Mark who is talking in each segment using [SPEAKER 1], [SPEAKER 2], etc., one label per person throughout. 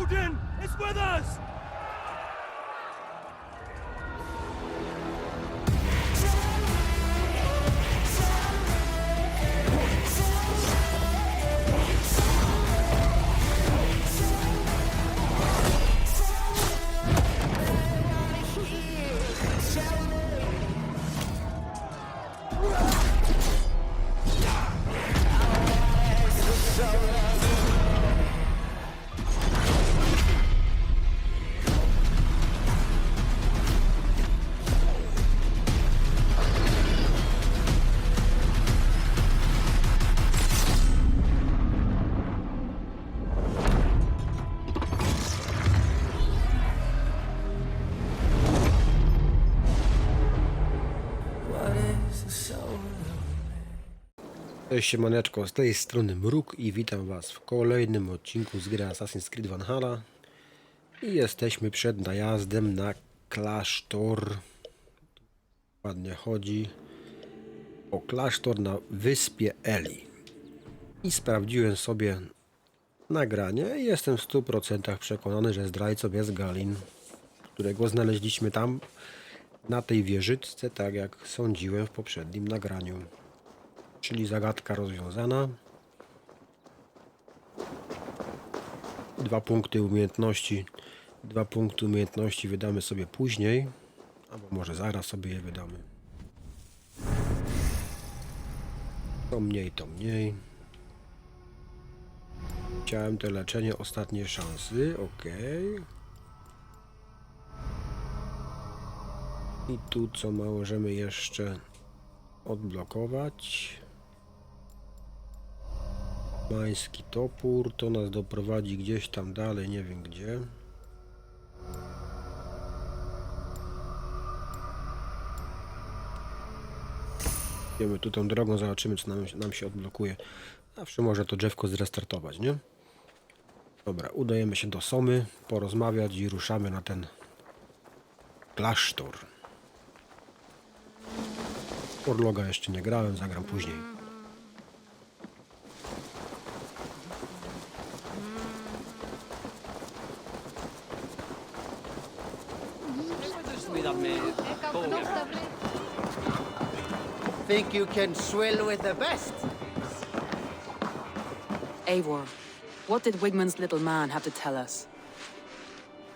[SPEAKER 1] Odin is with us!
[SPEAKER 2] Cześć siemaneczko, z tej strony Mruk i witam was w kolejnym odcinku z gry Assassin's Creed Valhalla. I jesteśmy przed najazdem na klasztor. Ładnie chodzi o klasztor na wyspie Eli. I sprawdziłem sobie nagranie i jestem w 100% przekonany, że zdrajcą jest Galin, którego znaleźliśmy tam na tej wieżyczce, tak jak sądziłem w poprzednim nagraniu. Czyli zagadka rozwiązana. 2 punkty umiejętności. 2 punkty umiejętności wydamy sobie później. Albo może zaraz sobie je wydamy. To mniej, to mniej. Chciałem to leczenie ostatniej szansy. Ok. I tu co możemy jeszcze odblokować. Mański topór, to nas doprowadzi gdzieś tam dalej, nie wiem gdzie. Idziemy tu tą drogą, zobaczymy co nam się odblokuje. Zawsze może to drzewko zrestartować, nie? Dobra, udajemy się do Somy, porozmawiać i ruszamy na ten klasztor. Orloga jeszcze nie grałem, zagram później.
[SPEAKER 3] Think you can swill with the best?
[SPEAKER 4] Eivor, what did Wigmund's little man have to tell us?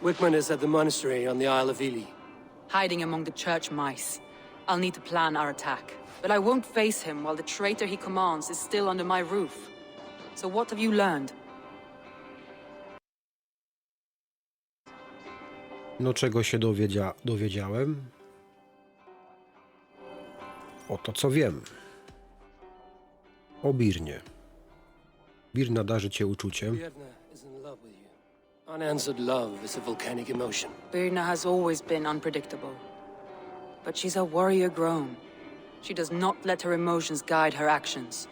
[SPEAKER 1] Wigmund is at the monastery on the Isle of Ely.
[SPEAKER 4] Hiding among the church mice. I'll need to plan our attack. But I won't face him while the traitor he commands is still under my roof. So what have you learned?
[SPEAKER 2] No czego się dowiedziałem? Oto co wiem. O Birnie. Birna darzy cię uczuciem.
[SPEAKER 1] Unanswered love is a volcanic emotion.
[SPEAKER 4] Birna has always been unpredictable. But she's a warrior grown. She does not let her emotions guide her actions.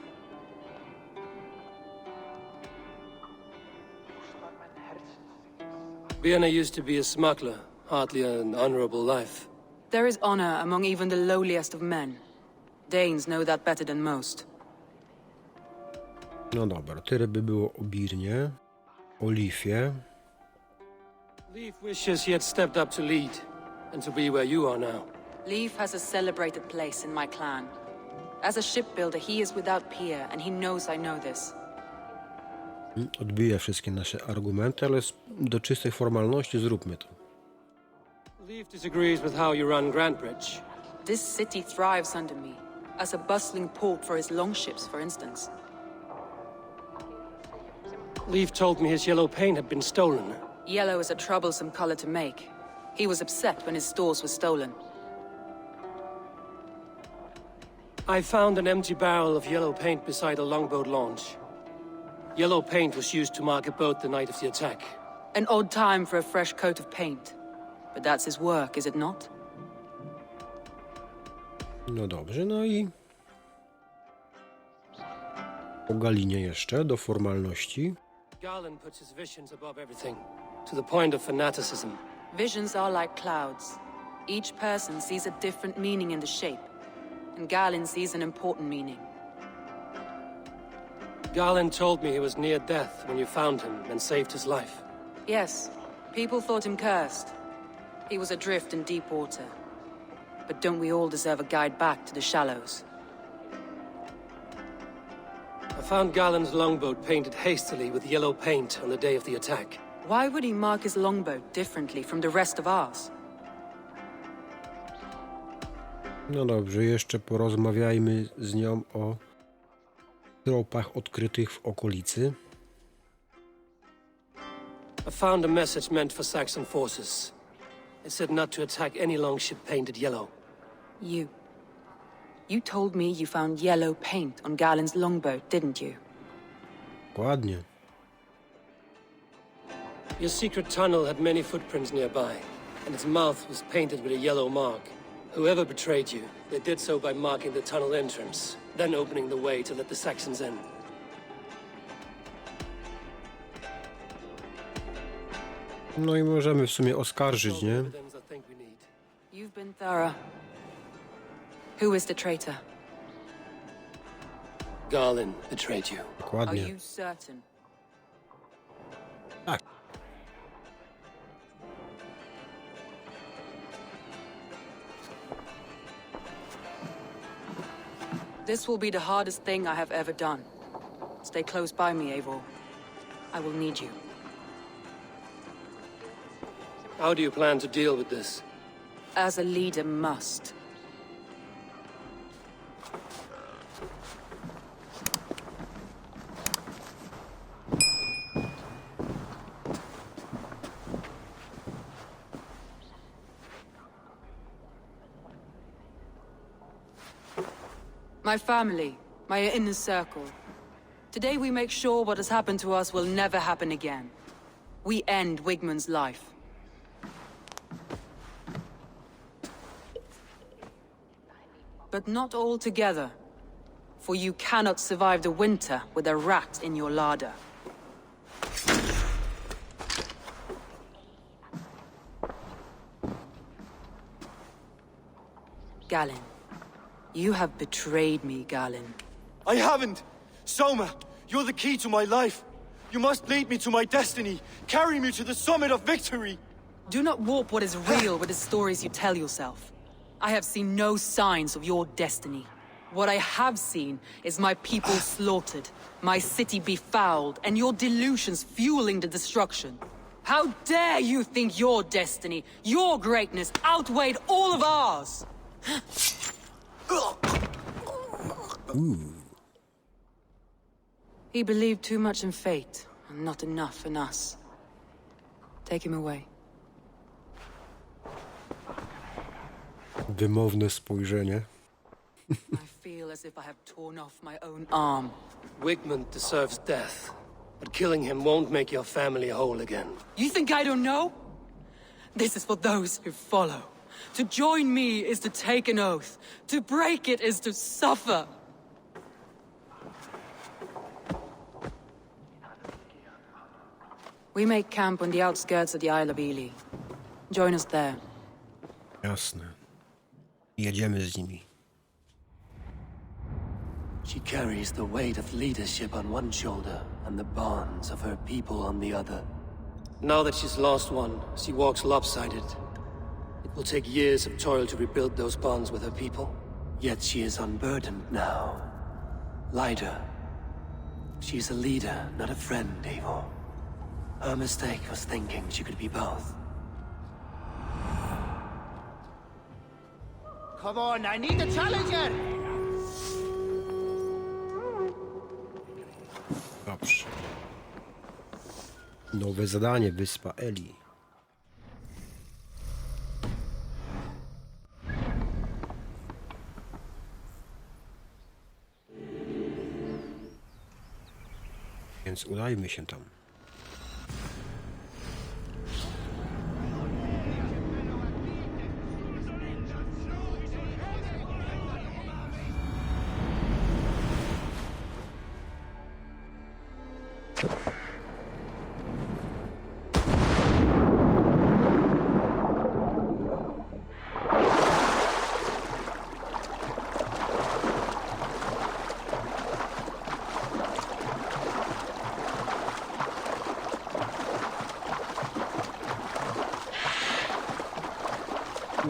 [SPEAKER 1] Vienna used to be a smuggler, hardly an honorable life.
[SPEAKER 4] There is honor among even the lowliest of men. Danes know that better than most.
[SPEAKER 2] No dobra, tyle by było o Birnie. O Leafie.
[SPEAKER 1] Leaf wishes he had stepped up to lead, and to be where you are now.
[SPEAKER 4] Leif has a celebrated place in my clan. As a shipbuilder, he is without peer, and he knows I know this.
[SPEAKER 2] Odbija wszystkie nasze argumenty, ale do czystej formalności zróbmy to.
[SPEAKER 1] Leaf disagrees with how you run Grantbridge.
[SPEAKER 4] This city thrives under me, as a bustling port for his longships, for instance.
[SPEAKER 1] Leaf told me his yellow paint had been stolen.
[SPEAKER 4] Yellow is a troublesome color to make. He was upset when his stores were stolen.
[SPEAKER 1] I found an empty barrel of yellow paint beside a longboat launch. Yellow paint was used to mark a boat the night of the attack.
[SPEAKER 4] An odd time for a fresh coat of paint. But that's his work, is it not?
[SPEAKER 2] No dobrze, no i o Galinie jeszcze, do formalności.
[SPEAKER 1] Garland puts his visions above everything, to the point of fanaticism.
[SPEAKER 4] Visions are like clouds. Each person sees a different meaning in the shape, and Galen sees an important meaning.
[SPEAKER 1] Garland told me he was near death when you found him and saved his life.
[SPEAKER 4] Yes, people thought him cursed. He was adrift in deep water. But don't we all deserve a guide back to the shallows?
[SPEAKER 1] I found Galen's longboat painted hastily with yellow paint on the day of the attack.
[SPEAKER 4] Why would he mark his longboat differently from the rest of ours?
[SPEAKER 2] No dobrze, jeszcze porozmawiajmy z nią o tropach odkrytych w okolicy.
[SPEAKER 1] I found a message meant for Saxon forces. It said not to attack any longship painted yellow.
[SPEAKER 4] You told me you found yellow paint on Galen's longboat, didn't you?
[SPEAKER 2] Dokładnie.
[SPEAKER 1] Your secret tunnel had many footprints nearby, and its mouth was painted with a yellow mark. Whoever betrayed you, they did so by marking the tunnel entrance, then opening the way to let the Saxons in.
[SPEAKER 2] No i możemy w sumie oskarżyć, nie?
[SPEAKER 1] Evidence I think we need.
[SPEAKER 4] You've been thorough. Who is the traitor?
[SPEAKER 1] Galen betrayed you.
[SPEAKER 4] Are
[SPEAKER 2] Dokładnie.
[SPEAKER 4] you certain?
[SPEAKER 2] Tak.
[SPEAKER 4] This will be the hardest thing I have ever done. Stay close by me, Eivor. I will need you.
[SPEAKER 1] How do you plan to deal with this?
[SPEAKER 4] As a leader must. My family, my inner circle. Today we make sure what has happened to us will never happen again. We end Wigmund's life. But not all together. For you cannot survive the winter with a rat in your larder. Galen. You have betrayed me, Galen.
[SPEAKER 5] I haven't! Soma, you're the key to my life. You must lead me to my destiny. Carry me to the summit of victory.
[SPEAKER 4] Do not warp what is real with the stories you tell yourself. I have seen no signs of your destiny. What I have seen is my people slaughtered, my city befouled, and your delusions fueling the destruction. How dare you think your destiny, your greatness, outweighed all of ours? He believed too much in fate, and not enough in us. Take him away.
[SPEAKER 2] Wymowne spojrzenie.
[SPEAKER 4] I feel as if I have torn off my own arm.
[SPEAKER 1] Wigmund deserves death, but killing him won't make your family whole again.
[SPEAKER 4] You think I don't know? This is for those who follow. To join me is to take an oath. To break it is to suffer. We make camp on the outskirts of the Isle of Ely. Join us there.
[SPEAKER 2] Jasne. Jedziemy z nimi.
[SPEAKER 1] She carries the weight of leadership on one shoulder and the bonds of her people on the other. Now that she's lost one, she walks lopsided. It will take years of toil to rebuild those bonds with her people. Yet she is unburdened now. Lighter. She's a leader, not a friend, Eivor. Her mistake was thinking she could be both.
[SPEAKER 3] Come on, I need a challenger!
[SPEAKER 2] Dobrze. Nowe zadanie, Wyspa Eli. Więc udajmy się tam.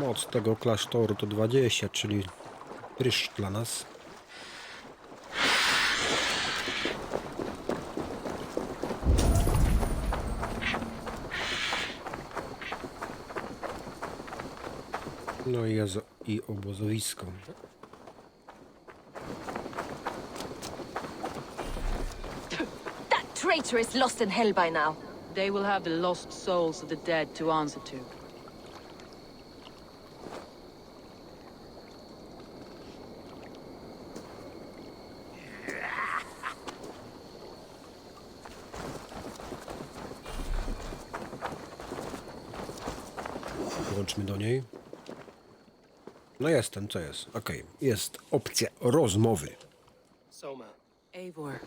[SPEAKER 2] Moc tego klasztoru to 20, czyli pryszcz dla nas. No i obozowisko.
[SPEAKER 6] That traitor is lost in hell by now.
[SPEAKER 4] They will have the lost souls of the dead to answer to.
[SPEAKER 2] Włączmy do niej. No jestem, co jest? Okej, jest opcja rozmowy.
[SPEAKER 1] Soma.
[SPEAKER 4] Eivor,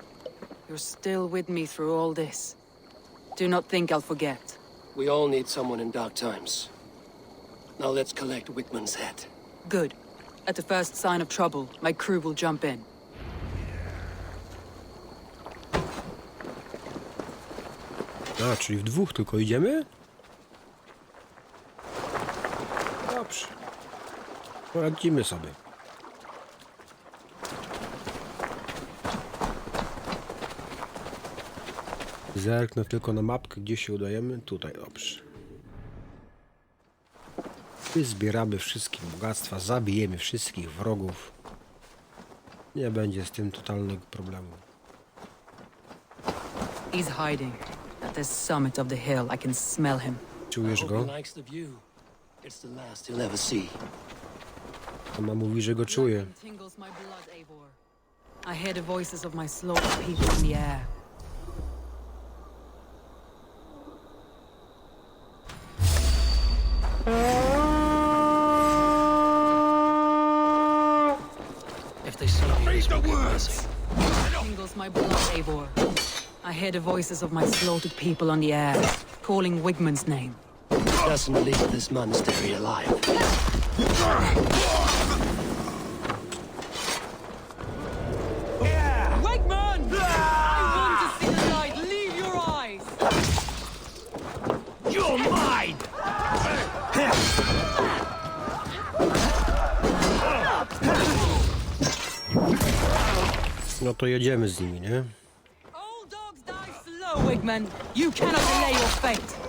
[SPEAKER 4] you're still with me through all this. Do not think I'll forget.
[SPEAKER 1] We all need someone in dark times. Now let's collect Wickman's head.
[SPEAKER 4] Good. At the first sign of trouble, my crew will jump in.
[SPEAKER 2] A, czyli w dwóch tylko idziemy? Dobrze. Poradzimy sobie. Zerknę tylko na mapkę, gdzie się udajemy. Tutaj, dobrze. Zbieramy wszystkie bogactwa, zabijemy wszystkich wrogów. Nie będzie z tym totalnego problemu.
[SPEAKER 4] He's hiding. At the summit of the hill, I can smell him.
[SPEAKER 2] Czujesz go?
[SPEAKER 1] Hope he likes the view. It's the last he'll ever see.
[SPEAKER 2] Mama mówi, że go czuje.
[SPEAKER 4] Tingles my blood, Eivor. I hear the voices of my slaughtered people in the air.
[SPEAKER 1] If they see me, it's mercy.
[SPEAKER 4] Tingles my blood, Eivor. I hear the voices of my slaughtered people on the air, calling Wigman's name.
[SPEAKER 1] Doesn't leave this monastery alive.
[SPEAKER 4] Wigman! I want to see the light. Leave your eyes!
[SPEAKER 1] You're mine!
[SPEAKER 2] No to jedziemy z nimi, nie?
[SPEAKER 4] All dogs die slow, Wigman. You cannot delay your fate.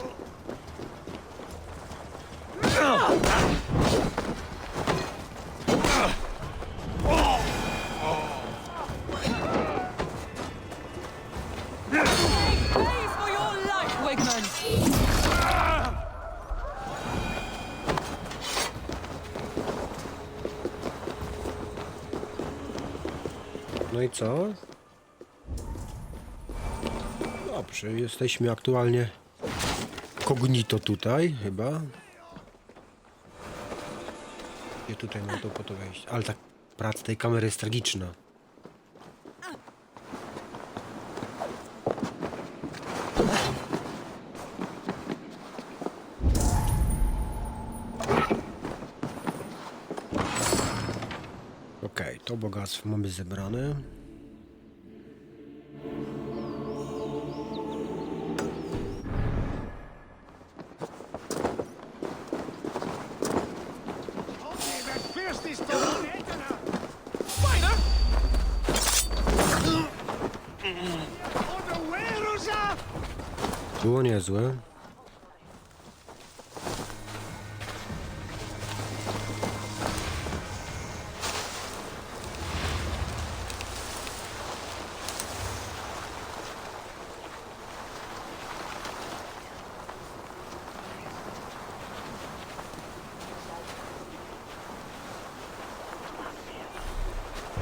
[SPEAKER 4] Make space for your life, Wigman.
[SPEAKER 2] No i co? Dobrze, jesteśmy aktualnie kognito tutaj, chyba. Gdzie tutaj mam to po to wejść? Ale ta praca tej kamery jest tragiczna. Okej, to bogactwo mamy zebrane. Było niezłe.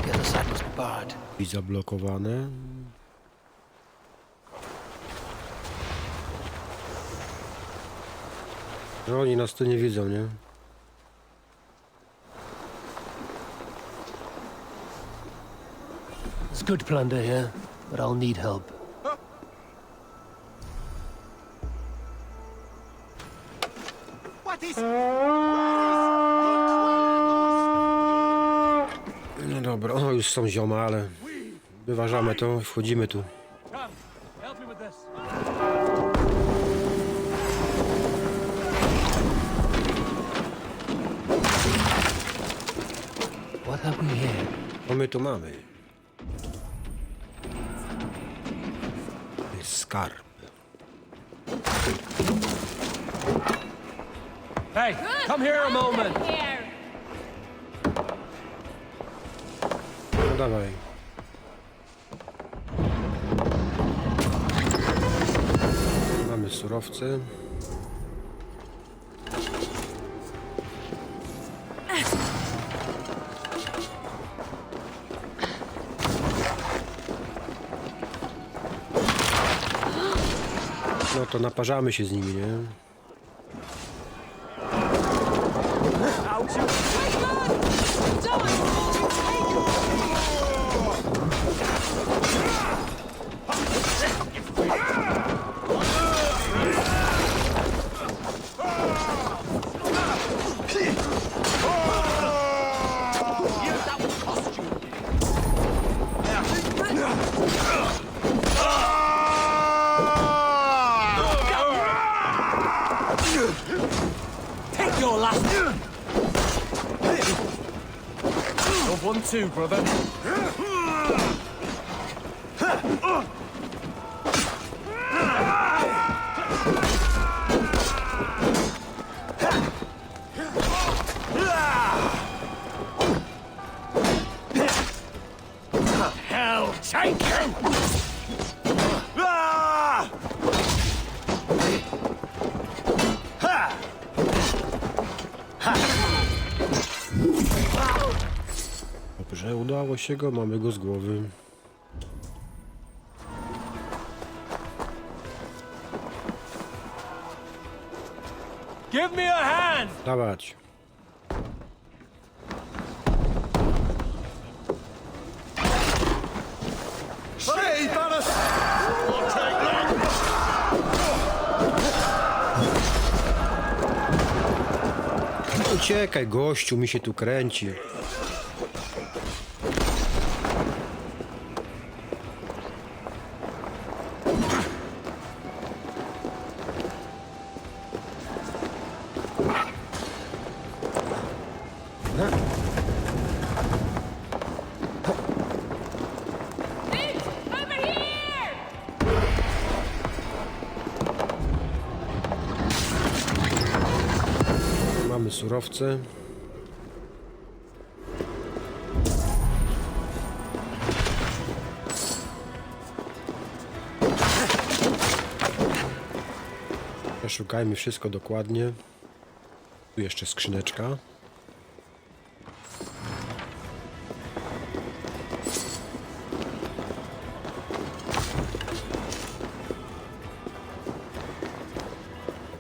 [SPEAKER 1] The other side must be barred.
[SPEAKER 2] I zablokowane. No oni nas tu nie widzą, nie?
[SPEAKER 1] There's good plunder here, but I'll need help.
[SPEAKER 5] What is...
[SPEAKER 2] No dobra, o już są zioma, ale wyważamy to, wchodzimy tu.
[SPEAKER 5] Come, help me with this.
[SPEAKER 2] Co my tu mamy? To jest skarb.
[SPEAKER 7] Hey, come here a moment.
[SPEAKER 2] No dawaj. Mamy surowce. No to naparzamy się z nimi, nie?
[SPEAKER 7] Take your last. Of 1-2, brother. Hell, take him!
[SPEAKER 2] Dobrze, udało się go, mamy go z głowy.
[SPEAKER 7] Give me a hand!
[SPEAKER 2] Dawać.
[SPEAKER 5] Hey, Thanos!
[SPEAKER 2] Uciekaj, gościu, mi się tu kręci. Mamy surowce. Przeszukajmy wszystko dokładnie. Tu jeszcze skrzyneczka.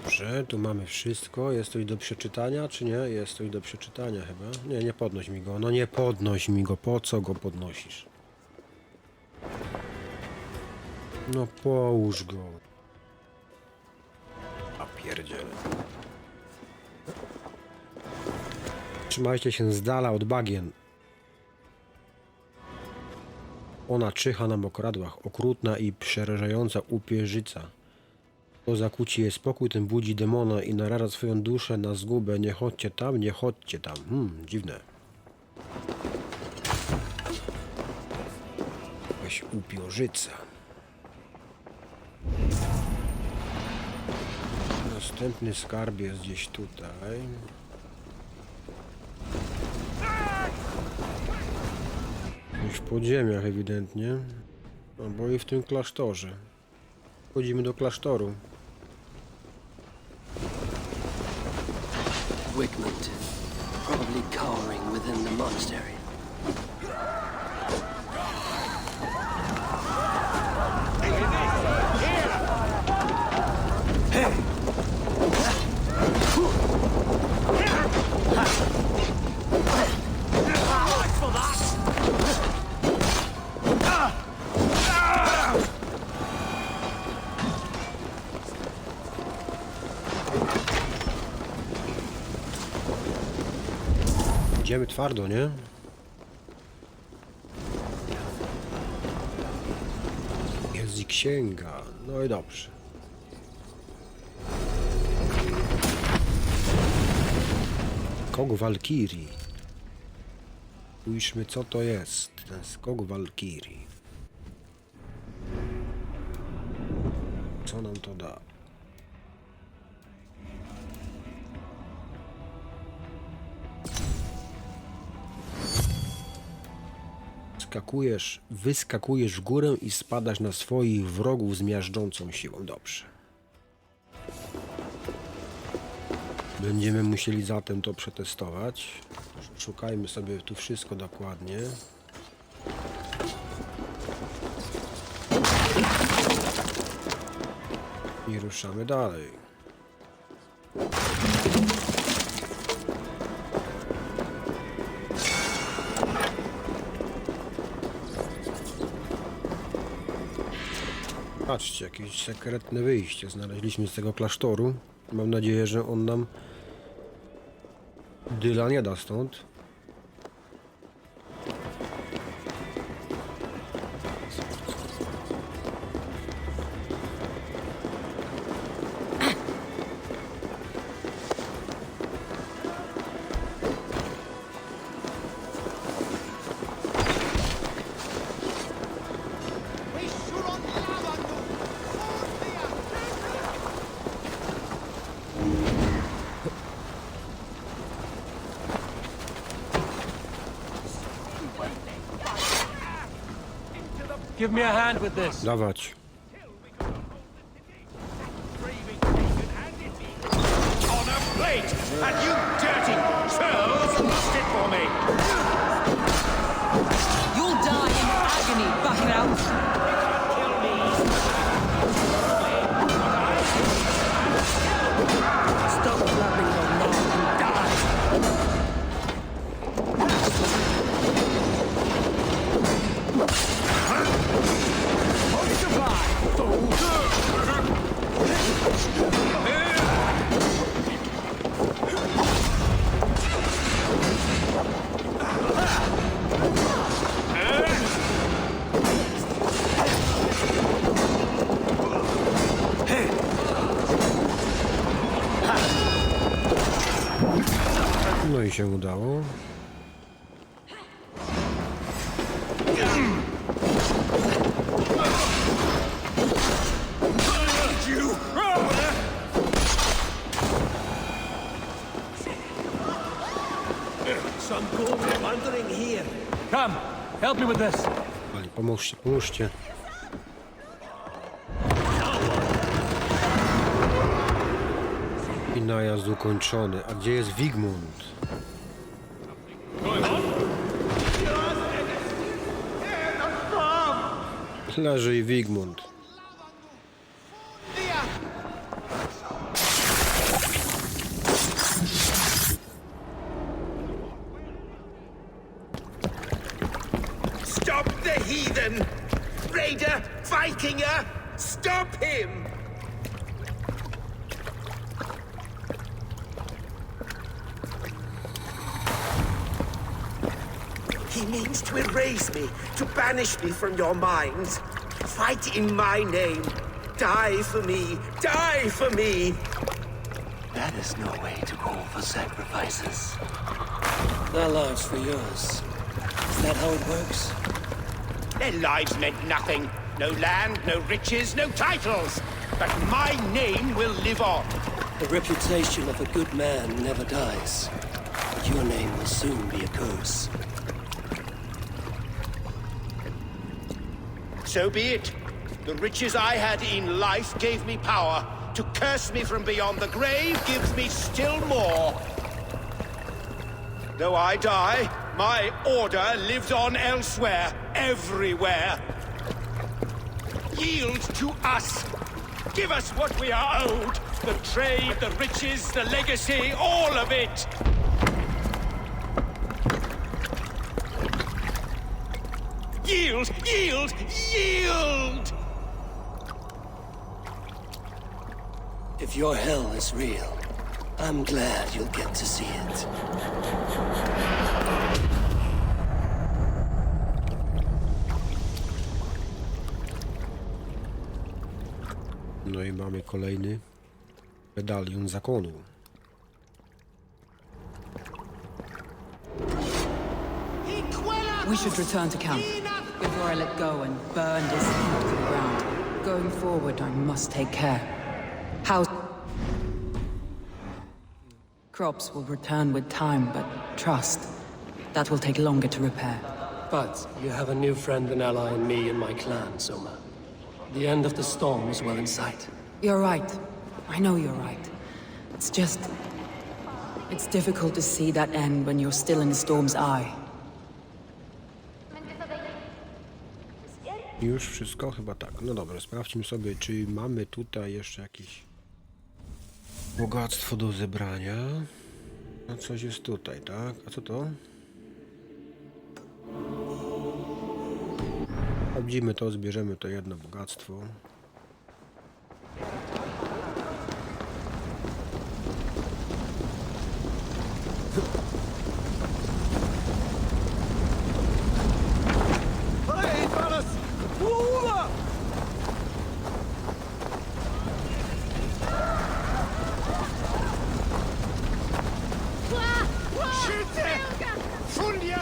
[SPEAKER 2] Dobrze, tu mamy wszystko. Jest coś do przeczytania, czy nie? Jest coś do przeczytania chyba. Nie, nie podnoś mi go. No nie podnoś mi go. Po co go podnosisz? No połóż go. A pierdziele. Trzymajcie się z dala od bagien. Ona czyha na mokradłach, okrutna i przerażająca upierzyca. To zakłóci jej spokój, tym budzi demona i naraża swoją duszę na zgubę. Nie chodźcie tam, nie chodźcie tam. Dziwne. Jakaś upiorzyca. Następny skarb jest gdzieś tutaj. Już w podziemiach ewidentnie. Albo i w tym klasztorze. Wchodzimy do klasztoru.
[SPEAKER 1] Wigmund, probably cowering within the monastery.
[SPEAKER 2] Idziemy twardo, nie? Jest i księga. No i dobrze. Kog Walkirii. Spójrzmy, co to jest. Ten skok walkirii. Co nam to da? Wyskakujesz w górę i spadasz na swoich wrogów z miażdżącą siłą. Dobrze. Będziemy musieli zatem to przetestować. Szukajmy sobie tu wszystko dokładnie. I ruszamy dalej. Patrzcie, jakieś sekretne wyjście znaleźliśmy z tego klasztoru. Mam nadzieję, że on nam dyla nie da stąd.
[SPEAKER 7] Give me a hand with this.
[SPEAKER 2] Dawać.
[SPEAKER 5] On a plate! And you dirty churls lost it for me!
[SPEAKER 4] You'll die in agony, Bacchanal. Stop blabbing your mouth and die.
[SPEAKER 2] No i się udało.
[SPEAKER 7] Some gold wandering here. Come, help me with this.
[SPEAKER 2] Ale pomóżcie, pomóżcie. I najazd ukończony. A gdzie jest Wigmund? Leży i Wigmund.
[SPEAKER 8] Stop the heathen! Raider! Vikinger! Stop him! He means to erase me, to banish me from your minds. Fight in my name. Die for me. Die for me.
[SPEAKER 1] That is no way to call for sacrifices. Their lives for yours. Is that how it works?
[SPEAKER 8] Their lives meant nothing. No land, no riches, no titles. But my name will live on.
[SPEAKER 1] The reputation of a good man never dies. But your name will soon be a curse.
[SPEAKER 8] So be it. The riches I had in life gave me power. To curse me from beyond the grave gives me still more. Though I die, my order lives on elsewhere, everywhere. Yield to us. Give us what we are owed. The trade, the riches, the legacy, all of it. Yield! Yield! Yield!
[SPEAKER 1] If your hell is real, I'm glad you'll get to see it.
[SPEAKER 2] No i mamy kolejny medalion zakonu.
[SPEAKER 8] He
[SPEAKER 4] We should return to camp before I let go and burn this heat to the ground. Going forward, I must take care. Crops will return with time, but trust, that will take longer to repair.
[SPEAKER 1] But you have a new friend and ally in me and my clan, Soma. The end of the storm is well in sight.
[SPEAKER 4] You're right. I know you're right. It's just... it's difficult to see that end when you're still in the storm's eye.
[SPEAKER 2] Już wszystko? Chyba tak. No dobra, sprawdźmy sobie, czy mamy tutaj jeszcze jakieś bogactwo do zebrania. No coś jest tutaj, tak? A co to? Sprawdzimy to, zbierzemy to jedno bogactwo.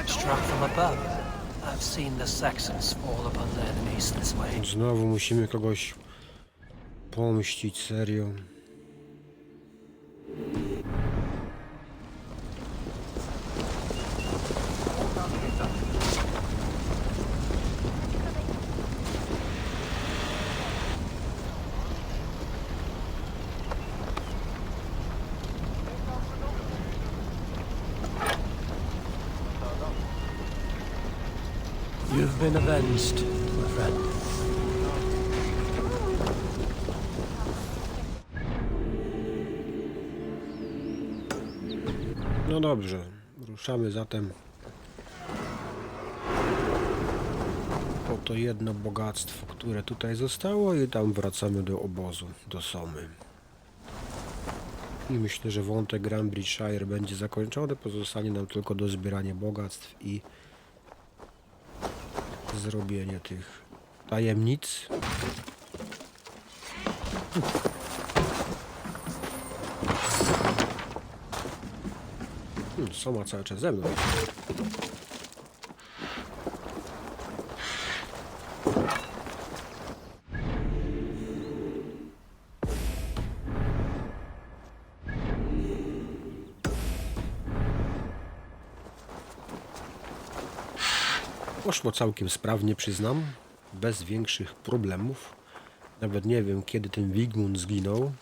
[SPEAKER 1] Struck from above. I've seen the Saxons fall upon their enemies this way.
[SPEAKER 2] Znowu musimy kogoś pomścić, serio.
[SPEAKER 1] You've been avenged, my friend.
[SPEAKER 2] No dobrze, ruszamy zatem po to jedno bogactwo, które tutaj zostało, i tam wracamy do obozu, do Somy. I myślę, że wątek Grambridgeshire będzie zakończony, pozostanie nam tylko do zbierania bogactw i zrobienie tych tajemnic. Soma cały czas ze mną. Poszło całkiem sprawnie, przyznam, bez większych problemów. Nawet nie wiem, kiedy ten Wigmund zginął.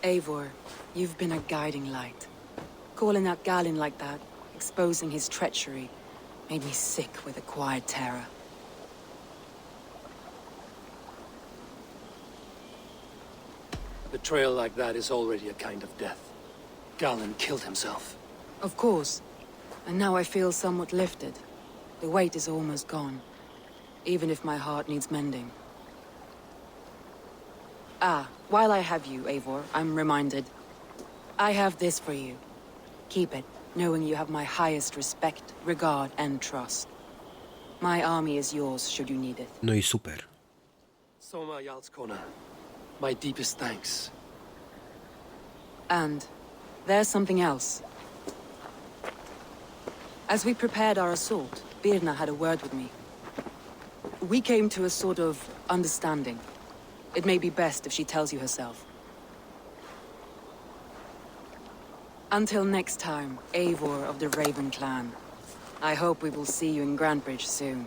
[SPEAKER 4] Eivor, you've been a guiding light. Calling out Galin like that, exposing his treachery, made me sick with a quiet terror.
[SPEAKER 1] Betrayal like that is already a kind of death. Galin killed himself.
[SPEAKER 4] Of course. And now I feel somewhat lifted. The weight is almost gone, even if my heart needs mending. Ah, while I have you, Eivor, I'm reminded. I have this for you. Keep it, knowing you have my highest respect, regard, and trust. My army is yours, should you need it.
[SPEAKER 2] No i super.
[SPEAKER 1] Soma Yalskona, my deepest thanks.
[SPEAKER 4] And there's something else. As we prepared our assault, Birna had a word with me. We came to a sort of understanding. It may be best if she tells you herself. Until next time, Eivor of the Raven clan. I hope we will see you in Grantbridge soon.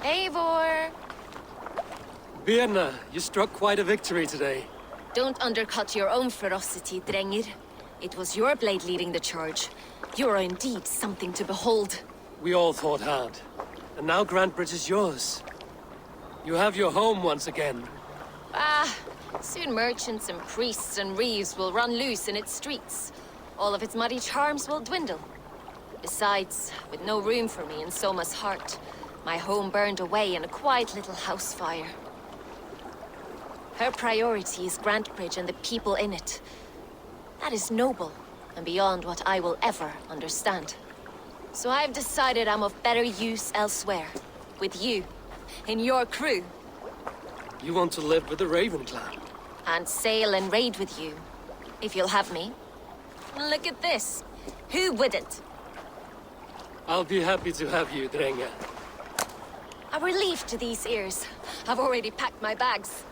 [SPEAKER 6] Eivor!
[SPEAKER 1] Birna, you struck quite a victory today.
[SPEAKER 6] Don't undercut your own ferocity, Drengir. It was your blade leading the charge. You are indeed something to behold.
[SPEAKER 1] We all fought hard. And now Grantbridge is yours. You have your home once again.
[SPEAKER 6] Ah, Soon merchants and priests and reeves will run loose in its streets. All of its muddy charms will dwindle. Besides, with no room for me in Soma's heart, my home burned away in a quiet little house fire. Her priority is Grantbridge and the people in it. That is noble, and beyond what I will ever understand. So I've decided I'm of better use elsewhere. With you. In your crew.
[SPEAKER 1] You want to live with the Raven clan?
[SPEAKER 6] And sail and raid with you. If you'll have me. Look at this. Who wouldn't?
[SPEAKER 1] I'll be happy to have you, Drenge.
[SPEAKER 6] A relief to these ears. I've already packed my bags.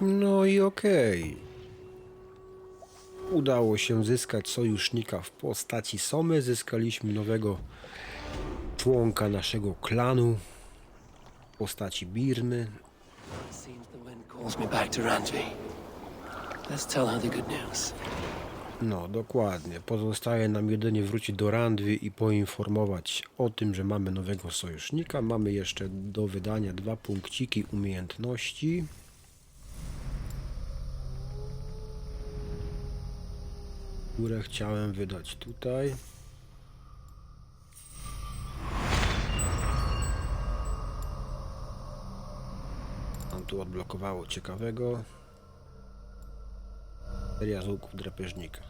[SPEAKER 2] No i okej. Udało się zyskać sojusznika w postaci Somy. Zyskaliśmy nowego członka naszego klanu w postaci Birny.
[SPEAKER 1] Seems the wind calls me back to Randvi. Let's tell her the good news.
[SPEAKER 2] No, dokładnie. Pozostaje nam jedynie wrócić do Randvi i poinformować o tym, że mamy nowego sojusznika. Mamy jeszcze do wydania 2 punkciki umiejętności. Które chciałem wydać tutaj. Nam tu odblokowało ciekawego. Seria z łuków drapieżnika.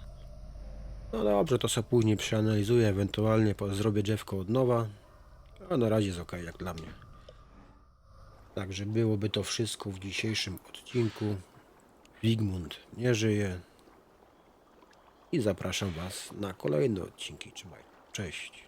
[SPEAKER 2] No dobrze, to sobie później przeanalizuję, ewentualnie zrobię drzewko od nowa. A na razie jest ok, jak dla mnie. Także byłoby to wszystko w dzisiejszym odcinku. Wigmund nie żyje. I zapraszam Was na kolejne odcinki. Trzymaj. Cześć.